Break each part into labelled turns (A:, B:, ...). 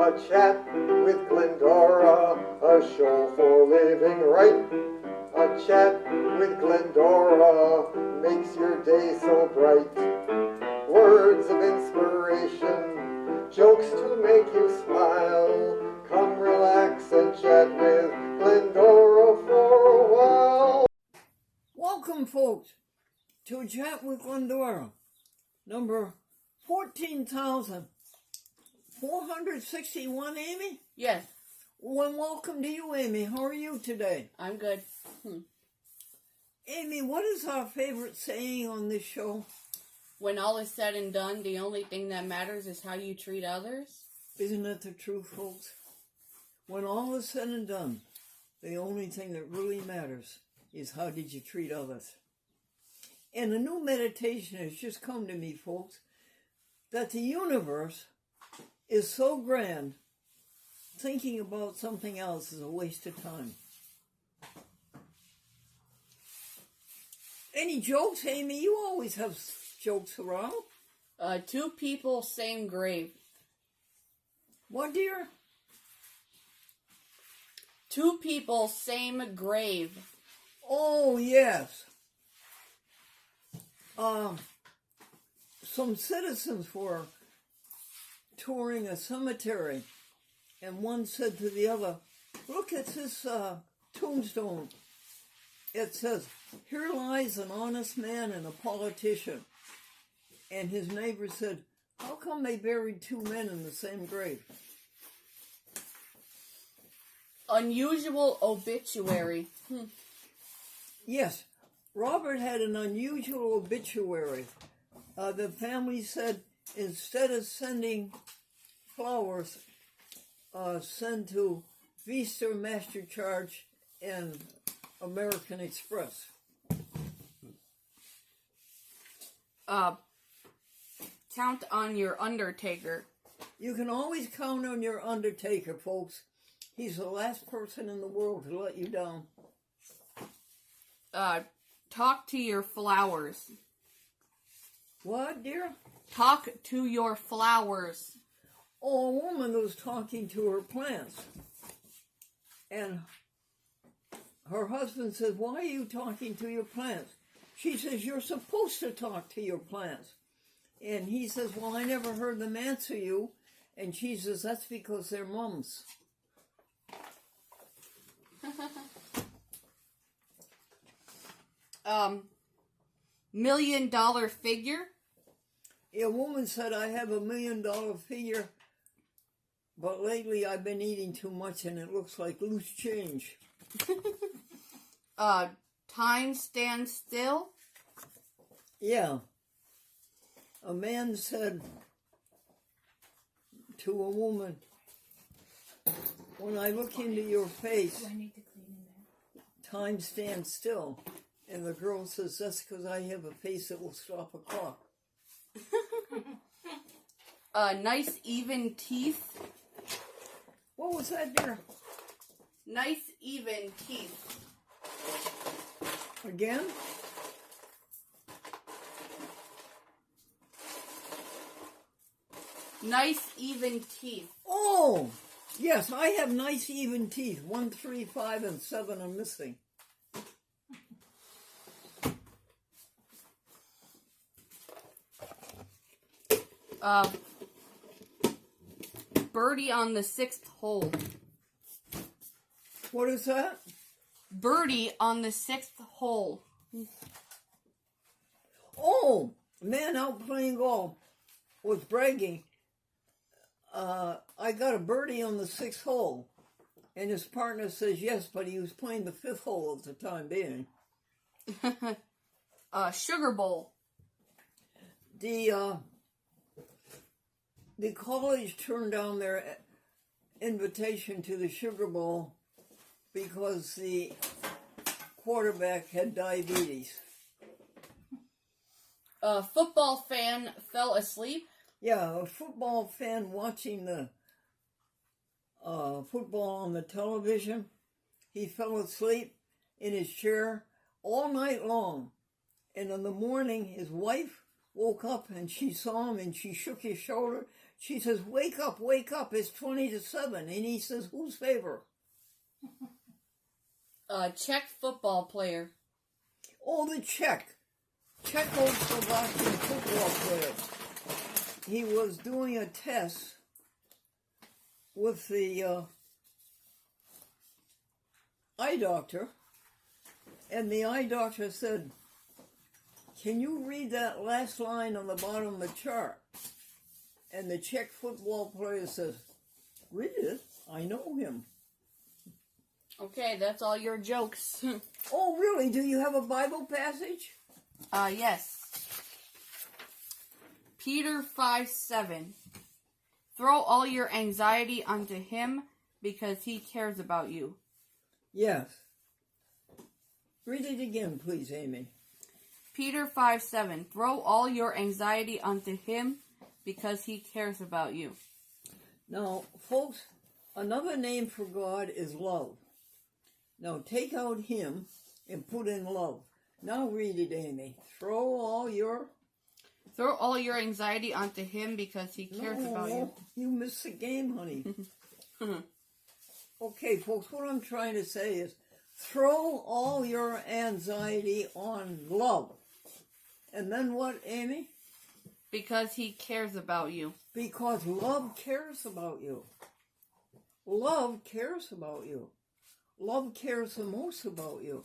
A: A chat with Glendora, a show for living right. A chat with Glendora makes your day so bright. Words of inspiration, jokes to make you smile. Come relax and chat with Glendora for a while.
B: Welcome, folks, to Chat with Glendora, number 14,461, Amy?
C: Yes.
B: Well, welcome to you, Amy. How are you today?
C: I'm good.
B: Amy, what is our favorite saying on this show?
C: When all is said and done, the only thing that matters is how you treat others.
B: Isn't that the truth, folks? When all is said and done, the only thing that really matters is how did you treat others. And a new meditation has just come to me, folks, that the universe is so grand, thinking about something else is a waste of time. Any jokes, Amy? You always have jokes around.
C: Two people, same grave.
B: What, dear?
C: Two people, same grave.
B: Oh, yes. Some citizens were touring a cemetery, and one said to the other, look at this tombstone. It says, here lies an honest man and a politician. And his neighbor said, how come they buried two men in the same grave?
C: Unusual obituary.
B: Yes, Robert had an unusual obituary. The family said, instead of sending flowers, send to Vista, MasterCharge, and American Express.
C: Count on your undertaker.
B: You can always count on your undertaker, folks. He's the last person in the world to let you down.
C: Talk to your flowers.
B: What, dear?
C: Talk to your flowers.
B: Oh, a woman was talking to her plants. And her husband says, why are you talking to your plants? She says, you're supposed to talk to your plants. And he says, well, I never heard them answer you. And she says, that's because they're mums.
C: $1 million figure.
B: A woman said, I have $1 million figure, but lately I've been eating too much and it looks like loose change.
C: Time stands still.
B: Yeah. A man said to a woman, when I look into your face, time stands still. And the girl says, that's because I have a face that will stop a clock.
C: Nice even teeth.
B: What was that, dear?
C: Nice even teeth.
B: Again?
C: Nice even teeth.
B: Oh, yes, I have nice even teeth. 1, 3, 5, and 7 are missing.
C: Birdie on the 6th hole.
B: What is that?
C: Birdie on the 6th hole.
B: Oh, man out playing golf was bragging. I got a birdie on the 6th hole. And his partner says yes, but he was playing the 5th hole at the time being.
C: Sugar Bowl.
B: The college turned down their invitation to the Sugar Bowl because the quarterback had diabetes.
C: A football fan fell asleep.
B: Yeah, a football fan watching the football on the television. He fell asleep in his chair all night long. And in the morning, his wife woke up and she saw him and she shook his shoulder. She says, wake up, it's 20-7. And he says, whose favor?
C: Czech football player.
B: Oh, the Czechoslovakian football player. He was doing a test with the eye doctor, and the eye doctor said, can you read that last line on the bottom of the chart? And the Czech football player says, read it, I know him.
C: Okay, that's all your jokes.
B: Oh, really? Do you have a Bible passage?
C: Yes. Peter 5:7. Throw all your anxiety onto him because he cares about you.
B: Yes. Read it again, please, Amy.
C: Peter 5:7. Throw all your anxiety onto him because he cares about you.
B: Now, folks, another name for God is love. Now, take out him and put in love. Now read it, Amy. Throw all your
C: anxiety onto him because he cares about you.
B: You missed the game, honey. Okay, folks, what I'm trying to say is throw all your anxiety on love. And then what, Amy?
C: Because he cares about you.
B: Because love cares about you. Love cares about you. Love cares the most about you.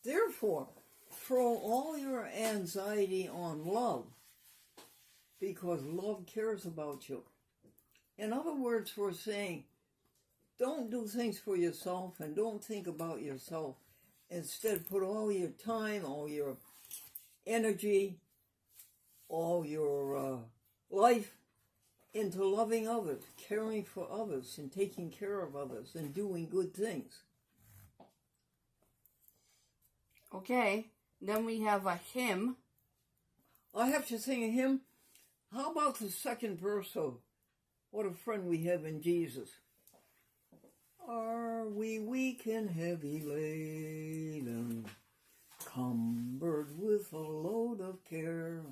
B: Therefore, throw all your anxiety on love. Because love cares about you. In other words, we're saying, don't do things for yourself and don't think about yourself. Instead, put all your time, all your energy, all your life into loving others, caring for others, and taking care of others, and doing good things.
C: Okay, then we have a hymn.
B: I have to sing a hymn. How about the second verse of What a Friend We Have in Jesus? Are we weak and heavy laden, cumbered with a load of care?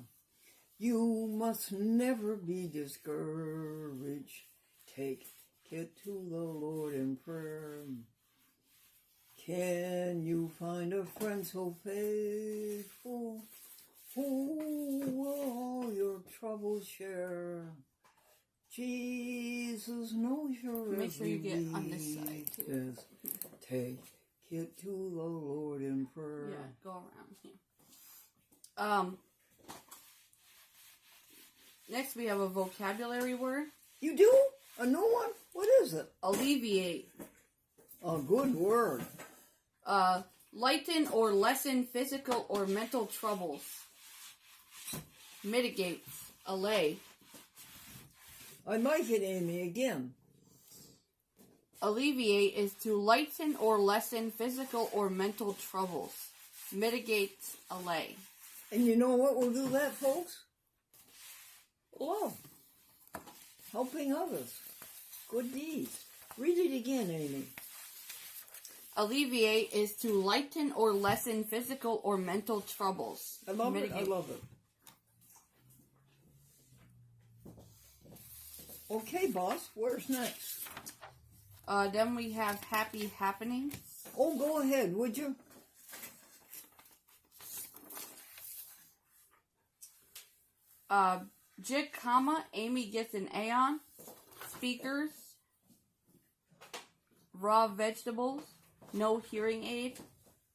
B: You must never be discouraged. Take it to the Lord in prayer. Can you find a friend so faithful who will all your troubles share? Jesus knows your
C: Make sure you get
B: every
C: on this side too.
B: weakness. Take it to the Lord in prayer.
C: Yeah, go around here. Next we have a vocabulary word.
B: You do? A new one? What is it?
C: Alleviate.
B: A good word.
C: Lighten or lessen physical or mental troubles. Mitigate. Allay.
B: I like it, Amy, again.
C: Alleviate is to lighten or lessen physical or mental troubles. Mitigate. Allay.
B: And you know what will do that, folks? Love. Helping others. Good deeds. Read it again, Amy.
C: Alleviate is to lighten or lessen physical or mental troubles.
B: I love
C: Mitigate.
B: it. I love it. Okay, boss. Where's next?
C: Then we have happy happenings.
B: Oh, go ahead, would you?
C: Jig, comma, Amy gets an A on. Speakers. Raw vegetables. No hearing aid.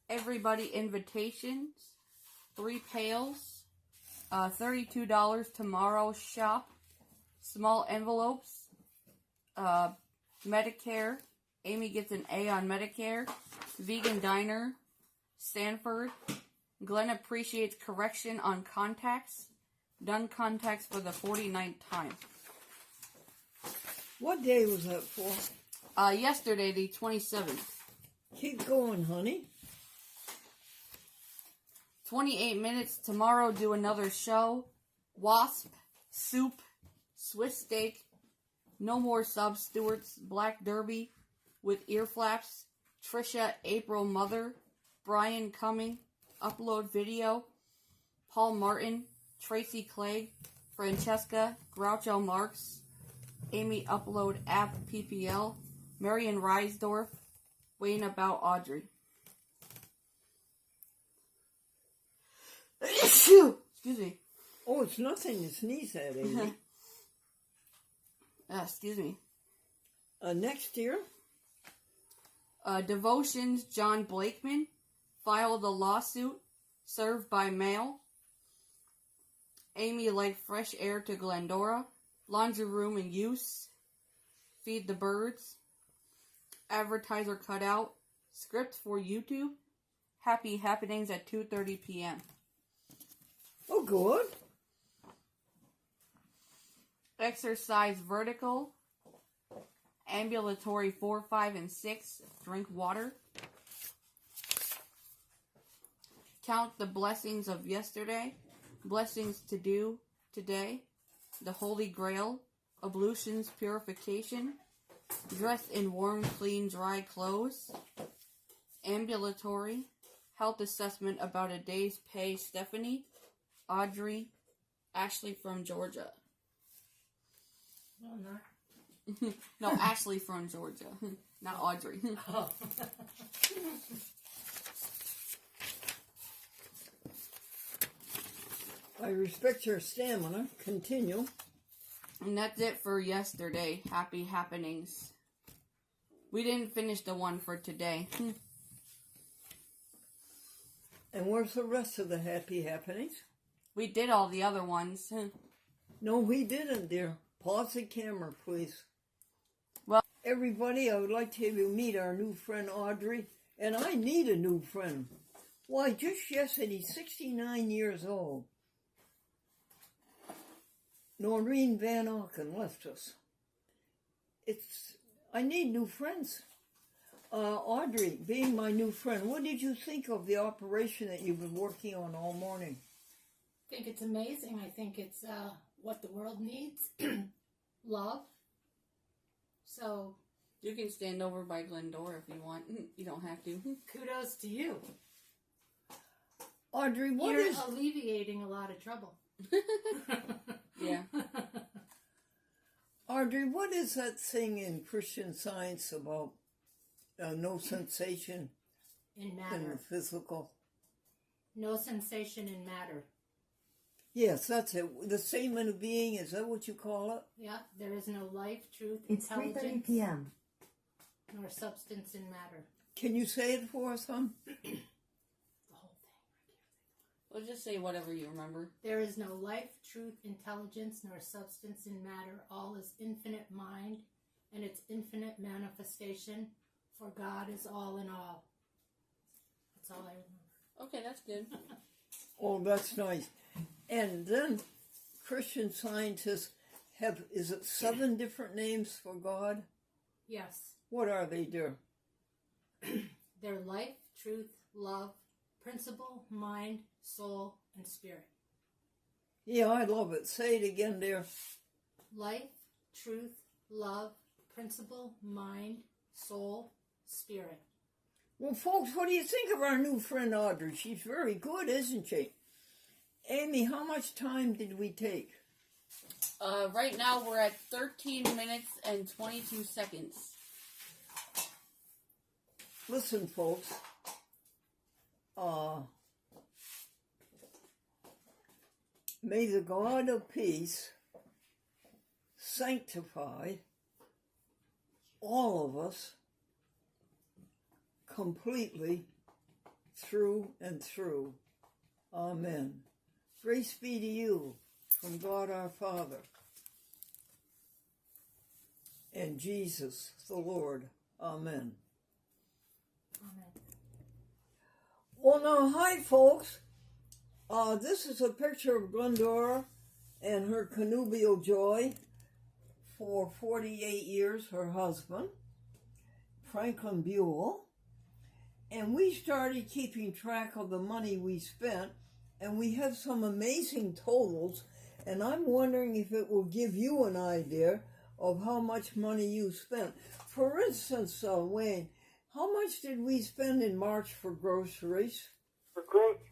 C: Everybody invitations. 3 pails. $32 tomorrow shop. Small envelopes. Medicare. Amy gets an A on Medicare. Vegan diner. Stanford. Glenn appreciates correction on contacts. Done contacts for the 49th time.
B: What day was that for?
C: Yesterday, the 27th.
B: Keep going, honey.
C: 28 minutes. Tomorrow, do another show. Wasp. Soup. Swiss steak. No more subs. Stewart's Black Derby with ear flaps. Trisha, April Mother. Brian Cumming. Upload video. Paul Martin. Tracy Clegg. Francesca. Groucho Marx. Amy Upload App PPL, Marion Reisdorf, weighing about Audrey. Excuse me.
B: Oh, it's nothing to sneeze at, Amy.
C: Excuse me.
B: Next year,
C: Devotions John Blakeman filed a lawsuit, served by mail. Amy like fresh air to Glendora, laundry room in use, feed the birds, advertiser cut out, script for YouTube, happy happenings at 2:30 p.m.
B: oh, good.
C: Exercise vertical, ambulatory 4, 5, and 6, drink water. Count the blessings of yesterday, blessings to do today, the Holy Grail, ablutions, purification, dress in warm, clean, dry clothes, ambulatory, health assessment about a day's pay, Stephanie, Audrey, Ashley from Georgia.
D: No, not.
C: No, Ashley from Georgia, not Audrey.
D: Oh.
B: I respect your stamina. Continue.
C: And that's it for yesterday. Happy happenings. We didn't finish the one for today.
B: And where's the rest of the happy happenings?
C: We did all the other ones.
B: No, we didn't, dear. Pause the camera, please.
C: Well,
B: everybody, I would like to have you meet our new friend Audrey. And I need a new friend. Why, just yesterday, 69 years old, Noreen Van Auken left us. I need new friends. Audrey, being my new friend, what did you think of the operation that you've been working on all morning?
D: I think it's amazing. I think it's what the world needs. Love. So,
C: you can stand over by Glendora if you want. You don't have to.
D: kudos to you.
B: Audrey, what
D: You're
B: is...
D: alleviating a lot of trouble.
C: Yeah.
B: Audrey, what is that thing in Christian Science about no sensation
D: In
B: in the
D: matter.
B: physical?
D: No sensation in matter.
B: Yes, that's it. The statement of being, is that what you call it?
D: Yeah, there is no life, truth,
E: It's 3:30
D: intelligence,
E: p.m.
D: nor substance in matter.
B: Can you say it for us, hon?
D: The whole thing.
C: We'll just say whatever you remember.
D: There is no life, truth, intelligence, nor substance in matter. All is infinite mind and its infinite manifestation, for God is all in all. That's all I remember.
C: Okay, that's good.
B: Oh, that's nice. And then Christian scientists have, is it 7 different names for God?
D: Yes.
B: What are they, dear?
D: They're life, truth, love, principle, mind, soul, and spirit.
B: Yeah, I love it. Say it again, dear.
D: Life, truth, love, principle, mind, soul, spirit.
B: Well, folks, what do you think of our new friend Audrey? She's very good, isn't she? Amy, how much time did we take?
C: Right now we're at 13 minutes and 22 seconds.
B: Listen, folks. May the God of peace sanctify all of us completely through and through. Amen. Grace be to you from God our Father and Jesus the Lord. Amen.
D: Amen.
B: Well, now, hi, folks. This is a picture of Glendora and her connubial Joy for 48 years, her husband, Franklin Buell. And we started keeping track of the money we spent, and we have some amazing totals, and I'm wondering if it will give you an idea of how much money you spent. For instance, Wayne, how much did we spend in March for groceries?
F: For groceries?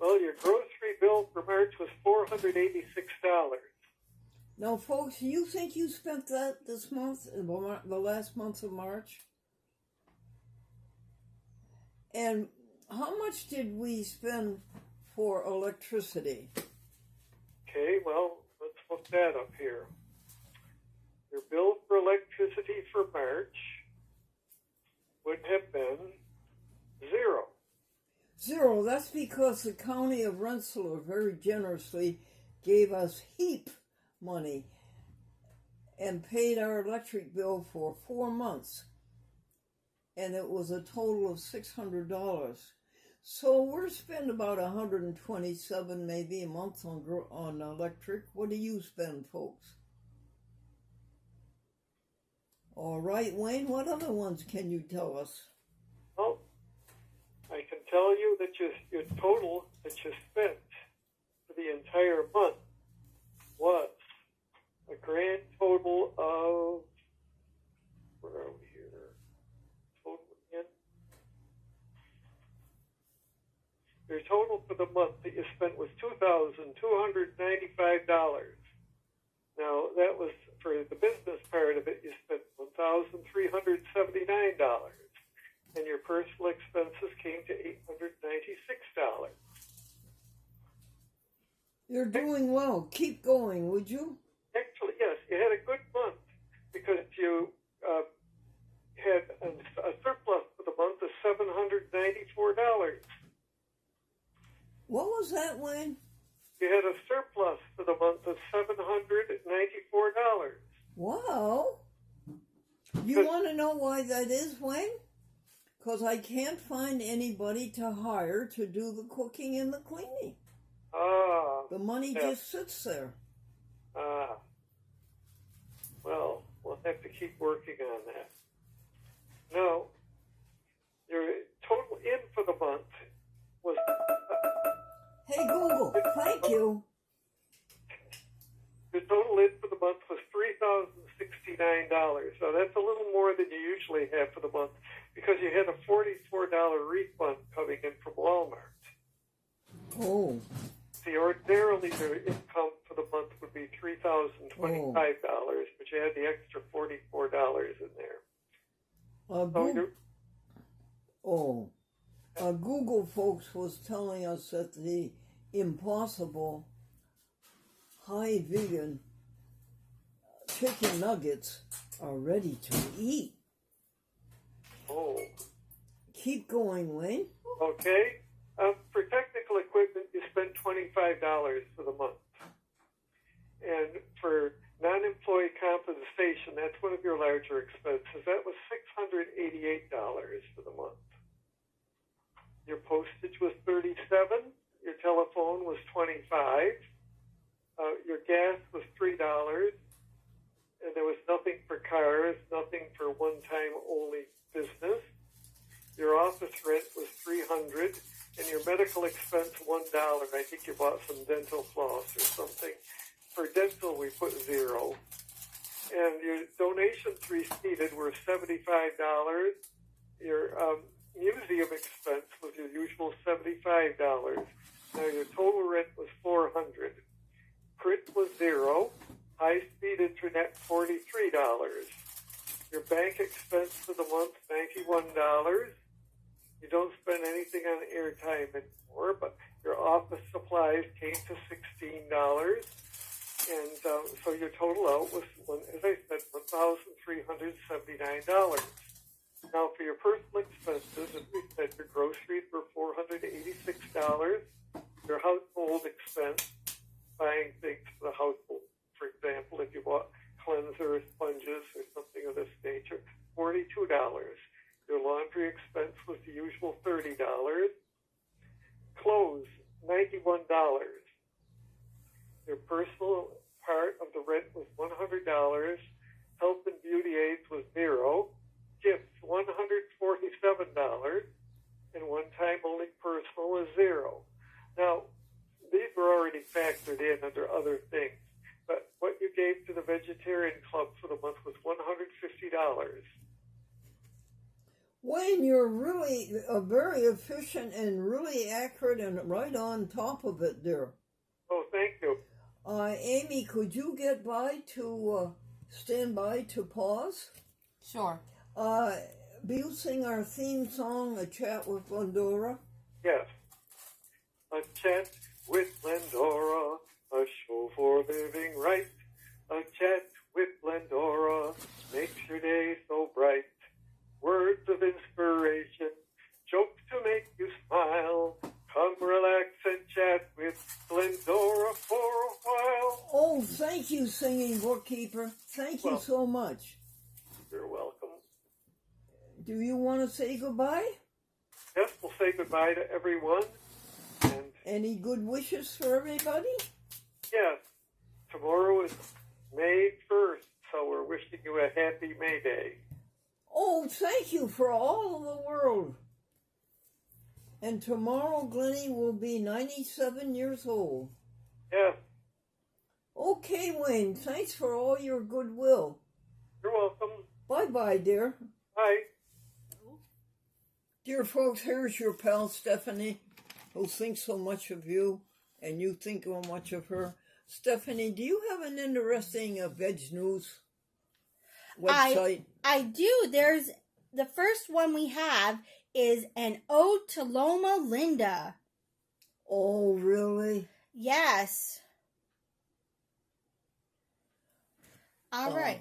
F: Well, your grocery bill for March was $486.
B: Now, folks, you think you spent that this month, the last month of March? And how much did we spend for electricity?
E: Okay, well, let's look that up here. Your bill for electricity for March would have been zero.
B: Zero. That's because the county of Rensselaer very generously gave us heap money and paid our electric bill for 4 months. And it was a total of $600. So we're spending about $127 maybe a month on electric. What do you spend, folks? All right, Wayne, what other ones can you tell us?
E: Well, I can tell you that your total that you spent for the entire month was a grand total of, where are we here? Total again? Your total for the month that you spent was $2,295. Now, that was for the business part of it, you spent $1,379. And your personal expenses came to $896.
B: You're doing well. Keep going, would you?
E: Actually, yes, you had a good month because you had a surplus for the month of $794.
B: What was that, Wayne?
E: You had a surplus for the month of $794.
B: Wow. You want to know why that is, Wayne? Because I can't find anybody to hire to do the cooking and the cleaning. The money just sits there.
E: Well, we'll have to keep working on that. No, your total in for the month was...
B: Hey, Google, thank you.
E: Your total in for the month was $3,069. So that's a little more than you usually have for the month because you had a $44 refund coming in from Walmart.
B: Oh.
E: See, ordinarily your income for the month would be $3,025, but you had the extra $44 in there.
B: Google folks was telling us that the Impossible high vegan chicken nuggets are ready to eat.
E: Oh.
B: Keep going, Wayne.
E: Okay. For technical equipment, you spent $25 for the month. And for non-employee compensation, that's one of your larger expenses. That was $688 for the month. Your postage was $37. Your telephone was $25. Your gas was $3. And there was nothing for cars, nothing for one-time only business. Your office rent was $300. And your medical expense, $1. I think you bought some dental floss or something. For dental, we put $0. And your donations receipted were $75. Your museum expense was your usual $75. Now your total rent was $400. Print was $0. High-speed internet, $43. Your bank expense for the month, $91. You don't spend anything on airtime anymore, but your office supplies came to $16. And so your total out was, as I said, $1,379. Now, for your personal expenses, as we said, your groceries were $486. Your household expense, buying things for the household, for example, if you bought cleansers, sponges, or something of this nature, $42. Your laundry expense was the usual $30. Clothes, $91. Your personal part of the rent was $100. Health and beauty aids was $0. Gifts, $147. And one-time only personal was $0. Now, these were already factored in under other things. But what you gave to the vegetarian club for the month was $150.
B: Wayne, you're really very efficient and really accurate and right on top of it there.
E: Oh, thank you.
B: Amy, could you get by to stand by to pause?
C: Sure.
B: Will you sing our theme song, A Chat with Glendora?
E: Yes. A chat with Glendora, a show for living right. A chat with Glendora makes your day so bright. Words of inspiration, jokes to make you smile. Come relax and chat with Glendora for a while.
B: Oh, thank you, singing bookkeeper. Thank you
E: Well-
B: so much.
E: You're welcome.
B: Do you want to say goodbye?
E: Yes, we'll say goodbye to everyone. And
B: Any good wishes for everybody?
E: yes, tomorrow is May 1st, so we're wishing you a happy May Day.
B: Oh, thank you for all of the world. And tomorrow, Glennie will be 97 years old.
E: Yes,
B: Okay, Wayne, thanks for all your goodwill.
E: you're welcome.
B: Bye-bye, dear.
E: Bye.
B: Dear folks, here's your pal Stephanie, who thinks so much of you, and you think so much of her. Stephanie, do you have an interesting Veg News website?
F: I do. There's the first one we have is an ode to Loma Linda.
B: Oh, really?
F: Yes. All right.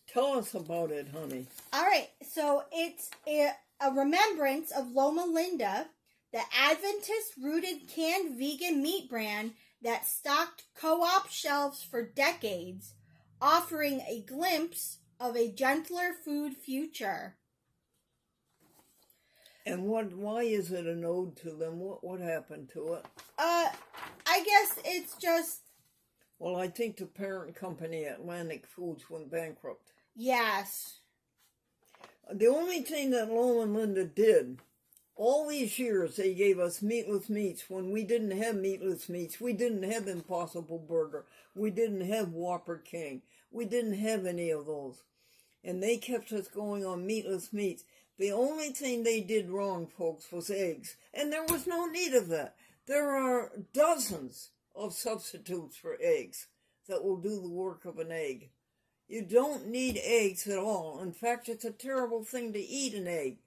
B: Tell us about it, honey.
F: All right. So it's a remembrance of Loma Linda, the Adventist-rooted canned vegan meat brand that stocked co-op shelves for decades, offering a glimpse of a gentler food future.
B: And why is it an ode to them? What happened to it?
F: I guess it's just,
B: Well, I think the parent company, Atlantic Foods, went bankrupt.
F: yes.
B: The only thing that Loma Linda did, all these years they gave us meatless meats when we didn't have meatless meats. We didn't have Impossible Burger. We didn't have Whopper King. We didn't have any of those. And they kept us going on meatless meats. The only thing they did wrong, folks, was eggs. And there was no need of that. There are dozens of substitutes for eggs that will do the work of an egg. You don't need eggs at all. In fact, it's a terrible thing to eat an egg.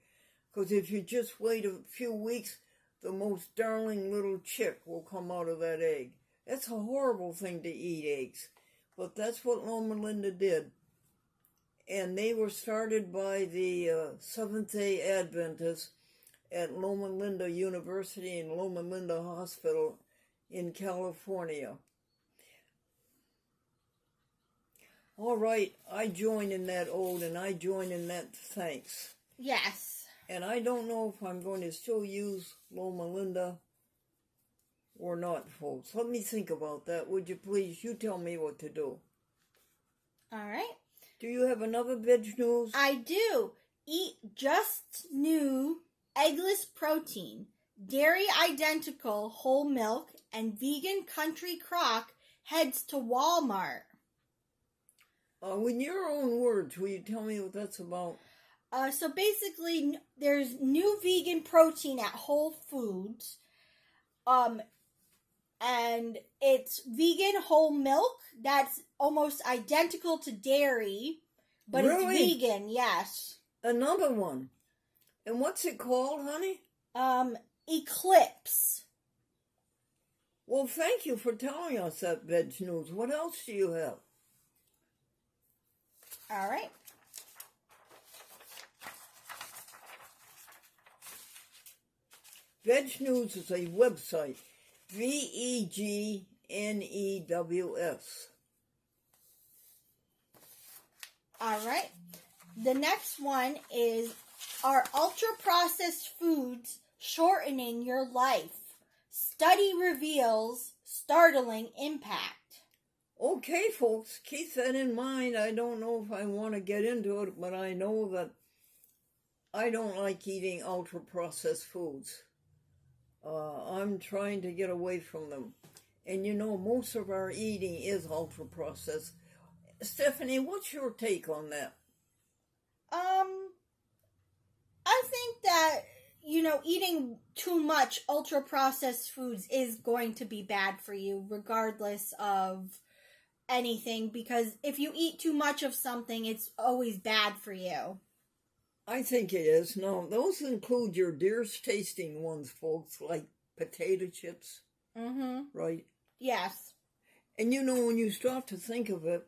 B: Because if you just wait a few weeks, the most darling little chick will come out of that egg. It's a horrible thing to eat eggs. But that's what Loma Linda did. And they were started by the Seventh-day Adventists at Loma Linda University and Loma Linda Hospital in California. All right, I join in that ode and I join in that thanks.
F: Yes.
B: And I don't know if I'm going to still use Loma Linda or not, folks. Let me think about that. Would you please? You tell me what to do.
F: All right.
B: Do you have another veg news?
F: I do. Eat just new eggless protein, dairy identical whole milk, and vegan country crock heads to Walmart.
B: In your own words, will you tell me what that's about?
F: So basically, there's new vegan protein at Whole Foods. And it's vegan whole milk that's almost identical to dairy, but
B: Really?
F: it's vegan, yes.
B: Another one. And what's it called, honey?
F: Eclipse.
B: Well, thank you for telling us that veg news. What else do you have?
F: All right.
B: Veg News is a website. VEGNEWS.
F: All right. The next one is, are ultra-processed foods shortening your life? Study reveals startling impact.
B: Okay, folks, keep that in mind. I don't know if I want to get into it, but I know that I don't like eating ultra-processed foods. I'm trying to get away from them. And you know, most of our eating is ultra-processed. Stephanie, what's your take on that?
F: I think that, eating too much ultra processed foods is going to be bad for you, regardless of anything, because if you eat too much of something, it's always bad for you.
B: I think it is. No, those include your dearest tasting ones, folks, like potato chips,
F: Mm-hmm.
B: right?
F: Yes.
B: And when you stop to think of it,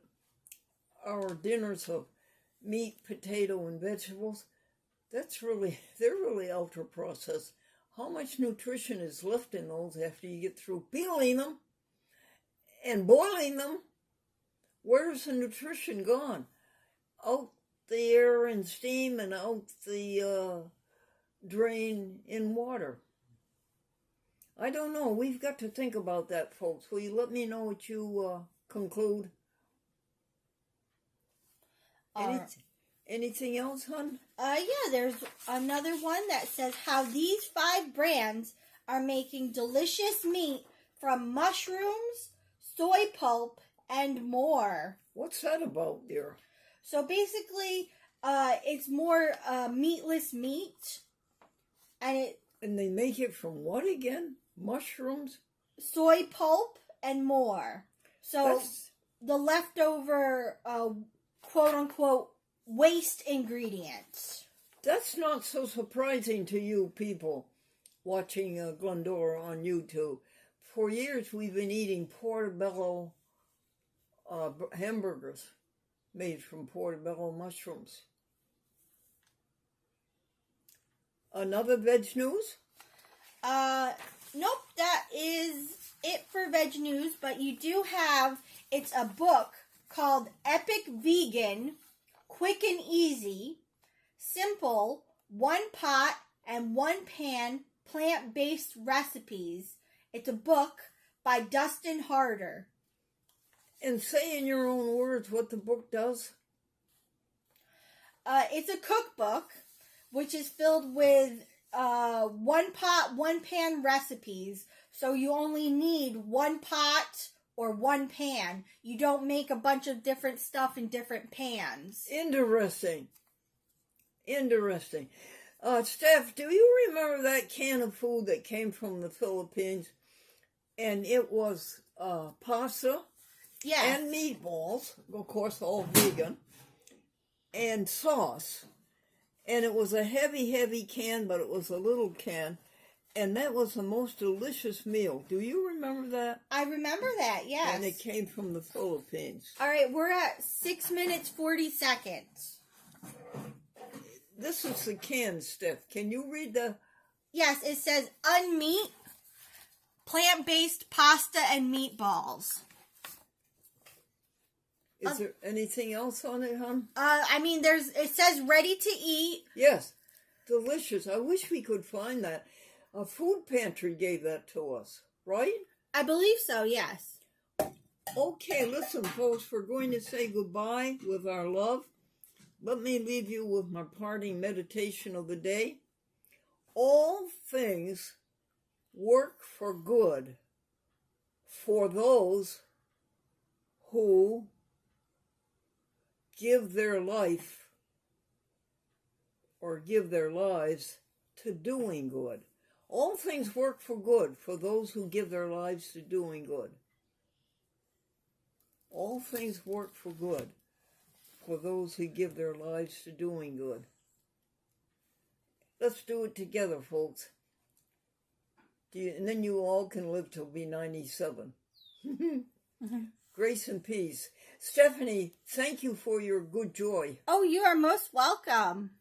B: our dinners of meat, potato, and vegetables, they're really ultra processed. How much nutrition is left in those after you get through peeling them and boiling them? Where's the nutrition gone? Out the air and steam and out the drain in water. I don't know. We've got to think about that, folks. Will you let me know what you conclude? Anything else, hon?
F: Yeah, there's another one that says how these 5 brands are making delicious meat from mushrooms, soy pulp, and more.
B: What's that about, dear?
F: So basically, it's more meatless meat, and
B: they make it from what again? Mushrooms?
F: Soy pulp and more. So the leftover, quote unquote, waste ingredients.
B: That's not so surprising to you people watching Glendora on YouTube. For years, we've been eating portobello hamburgers made from portobello mushrooms. Another veg news?
F: Nope, that is it for veg news, but you do have, it's a book called Epic Vegan, Quick and Easy, Simple, 1 Pot and 1 Pan Plant-Based Recipes. It's a book by Dustin Harder.
B: And say in your own words what the book does.
F: It's a cookbook, which is filled with 1 pot, 1 pan recipes. So you only need 1 pot or 1 pan. You don't make a bunch of different stuff in different pans.
B: Interesting. Steph, do you remember that can of food that came from the Philippines? And it was pasta and meatballs, of course, all vegan, and sauce. And it was a heavy can, but it was a little can. And that was the most delicious meal. Do you remember that?
F: I remember that, yes.
B: And it came from the Philippines.
F: All right, we're at 6 minutes, 40 seconds.
B: This is the can, Steph. Can you read the...
F: Yes, it says unmeat, plant-based pasta and meatballs.
B: Is there anything else on it, hon?
F: It says ready to eat.
B: Yes, delicious. I wish we could find that. A food pantry gave that to us, right?
F: I believe so, yes.
B: Okay, listen, folks, we're going to say goodbye with our love. Let me leave you with my parting meditation of the day. All things work for good for those who give their life or give their lives to doing good. All things work for good for those who give their lives to doing good. All things work for good for those who give their lives to doing good. Let's do it together, folks. And then you all can live till be 97. Grace and peace. Stephanie, thank you for your good joy.
F: Oh, you are most welcome.